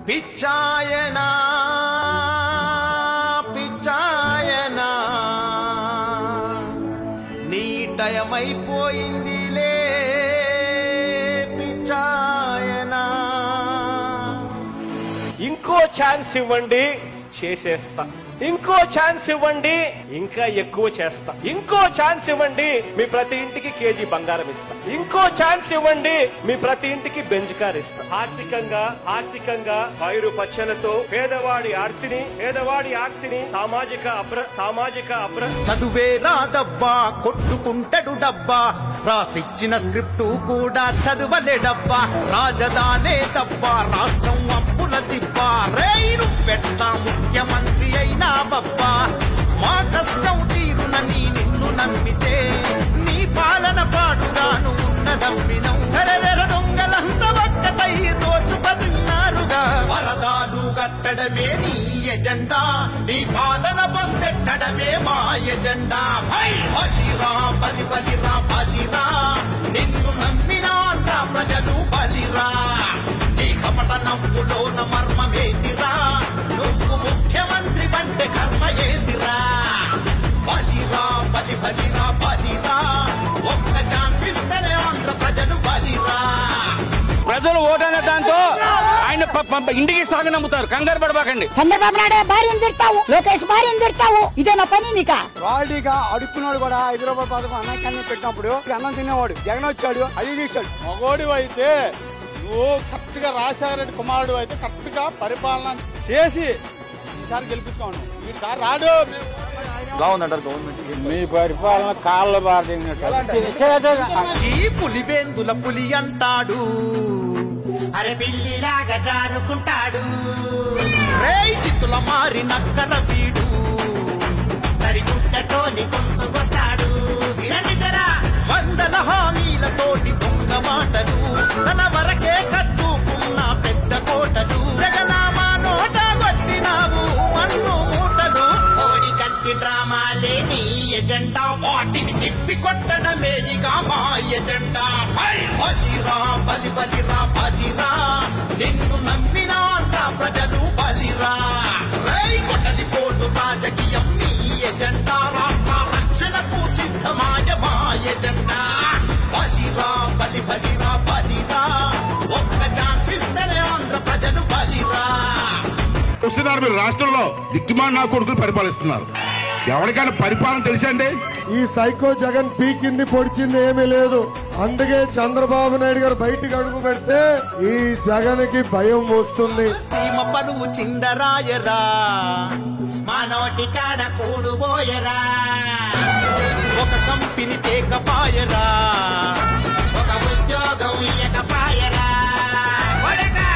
పిచ్చాయనా పిచ్చాయనా నీ టయమైపోయిందిలే పిచ్చాయనా. ఇంకో ఛాన్స్ ఇవ్వండి చేసేస్తా, ఇంకో ఛాన్స్ ఇవ్వండి ఇంకా ఎక్కువ చేస్తా, ఇంకో ఛాన్స్ ఇవ్వండి మీ ప్రతి ఇంటికి కేజీ బంగారం ఇస్తా, ఇంకో ఛాన్స్ ఇవ్వండి మీ ప్రతి ఇంటికి బెంజ్ కార్ ఇస్తా. ఆర్థికంగా పైరు పచ్చలతో పేదవాడి ఆర్తిని సామాజిక చదువే రాదబ్బా కొట్టుకుంటాడు డబ్బా, రాసిచ్చిన స్క్రిప్టు కూడా చదువలేడబ్బా, రాజధానే తప్ప రాష్ట్రం అప్పుల దిబ్బా, రైలు పెట్టా ముఖ్యమంత్రి అయినా బబ్బా, మా కష్టం తీరునని నిన్ను నమ్మితే నీ పాలన పాడుగాను ఉన్నదమ్మినం, కరెరెర దొంగలంత ఒక్కటై దోచుపతిన్నారుగా, వరదాలు కట్టడమే నీ ఎజెండా, నీ పాలన పొందెట్టడమే మా ఎజెండా. బలిరా బలిరా బలిరా నిన్ను నమ్మిన ఆంధ్ర ప్రజలు బలిరా, నీ కపట నవ్వులోన మర్మమేందిరా, నువ్వు ముఖ్యమంత్రి అంటే కర్మ ఏందిరా, బలిరా బలిరా బలిరా ఒక్క ఛాన్స్ ఇస్తేనే ఆంధ్ర ప్రజలు బలిరా. ప్రజలు ఓటనే దాంతో ఆయన ఇంటికి సాగు నమ్ముతారు, కంగారు పడబాకండి. చంద్రబాబు నాయుడు భార్యను తిడతావు, లోకేష్ భార్యను తిడతావు, ఇదే నా పని నీక. వాడిగా అడుక్కున్నాడు కూడా హైదరాబాద్ పథకం అన్నం పెట్టినప్పుడు అన్నం తినేవాడు, జగన్ వచ్చాడు అది తీశాడు. మగోడి అయితే నువ్వు కరెక్ట్ గా రాజశేఖర రెడ్డి కుమారుడు అయితే కరెక్ట్ గా పరిపాలన చేసి ఈసారి గెలిపించుకోండి. ఈసారి రాడు బాగుందంటారు గవర్నమెంట్, మీ పరిపాలన కాళ్ళ పులివేందుల పులి అంటాడు, అరే పిల్లిలాగా జారుకుంటాడు, రేయ్ చిత్తుల మారి నక్కర వీడు, తడిగుంటతోని గొంతుకొస్తాడు, వందల హామీలతోటి దొంగ మాటలు, తన వరకే కట్టుకున్న పెద్ద కోటలు, జగనామా నోట కొట్టినావు మన్ను మూటలు, కోడి కత్తి డ్రామాలే నీ ఎజెండా, వాటిని తిప్పి కొట్టడమే ఇక మా ఎజెండా. బలిరా బలిరా బలిరా నిన్ను నమ్మిన ఆంధ్ర ప్రజలు బలిరా, రై కొట్టలి పోటు రాజకీయం నీ ఎజెండా, రాష్ట్ర రక్షణకు సిద్ధమాయ మా ఎజెండా. బలిరా బలిరా బలిరా ఒక్క ఛాన్స్ ఇస్తేనే ఆంధ్ర ప్రజలు బలిరా. వస్తున్నారు మీరు రాష్ట్రంలో దిక్కుమాన నా కొడుకులు పరిపాలిస్తున్నారు, ఎవరికైనా పరిపాలన తెలుసండి? ఈ సైకో జగన్ పీకింది పొడిచింది ఏమీ లేదు, అందుకే చంద్రబాబు నాయుడు గారు బయటికి అడుగు పెడితే ఈ జగన్ కి భయం వస్తుంది. సీమ పరువు చిందరాయరా, మా నోటి కాడ కూడుబోయరా, ఒక కంపెనీ తేకపాయరా, ఒక ఉద్యోగం ఇయ్యకపాయరా,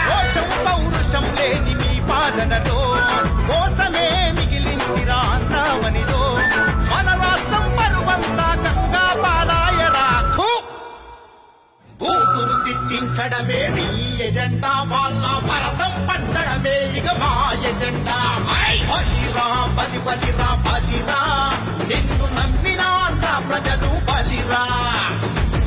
రోషం పౌరుషం లేని మీ పాలనలో మోసమే మిగిలిందిరా ఆంధ్రావనిలో, మన రాష్ట్రం పరువంతా గంగా పాలాయరా, కూతురు తిట్టించడమే మీ ఎజెండా, వాళ్ళ భరతం పట్టడమే ఇక మా ఎజెండా. బలిరా బలిరా బలిరా నిన్ను నమ్మిన ఆంధ్ర ప్రజలు బలిరా,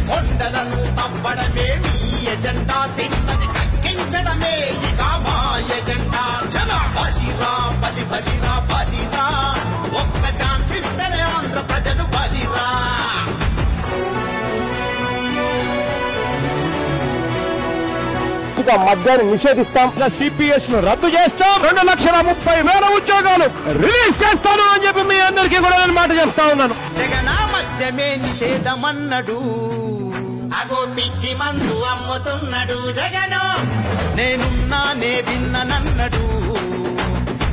కొండలను తవ్వడమే మీ ఎజెండా, తిన్నది కక్కించడమే ఇక మా ఎజెండా. జన బలిరా బలిరా బలిరా ఒక్క ఛాన్స్ ఇస్తేనే ఆంధ్ర ప్రజలు బలిరా. మద్యాన్ని నిషేధిస్తాం, సిపిఎస్ ను రద్దు చేస్తాం, 2,30,000 ఉద్యోగాలు రిలీజ్ చేస్తాను అని చెప్పి మీ అందరికీ కూడా నేను మాట చెప్తా ఉన్నాను. జగనా మద్యమే నిషేధమన్నాడు, అగో పిచ్చి మందు అమ్ముతున్నాడు జగను, నేనున్నానే విన్ననన్నాడు,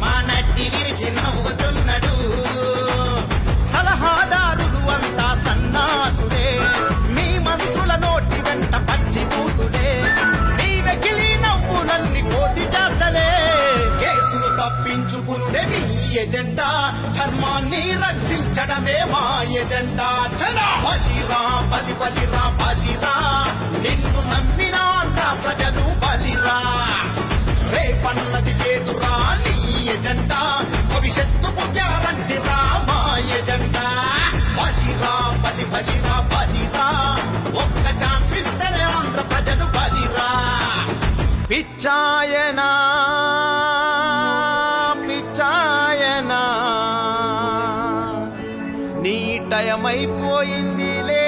మా నట్టి విరిచి నవ్వుతున్నాడు, సలహాదారులు అంతా సన్నాసుడే, మీ మంత్రుల నోటి వెంట పచ్చిపూతుడే, మీ వెకిలి నవ్వులన్నీ కోతి చేస్తలే, కేసులు తప్పించుకునుడే మీ ఎజెండా, ధర్మాన్ని రక్షించడమే మా ఎజెండా. బలిరా బలిరా బలిరా నిన్ను నమ్మిన ఆంధ్ర ప్రజలు బలిరా, రేపన్నది లేదురా నీ ఎజెండా, భవిష్యత్తుకు గ్యారంటీరా మా ఎజెండా. బలిరా బలిరా బలిరా ఒక్క ఛాన్స్ ఇస్తేనే ఆంధ్ర ప్రజలు బలిరా. పిచ్చాయనా నాయనా నీ టైమైపోయిందిలే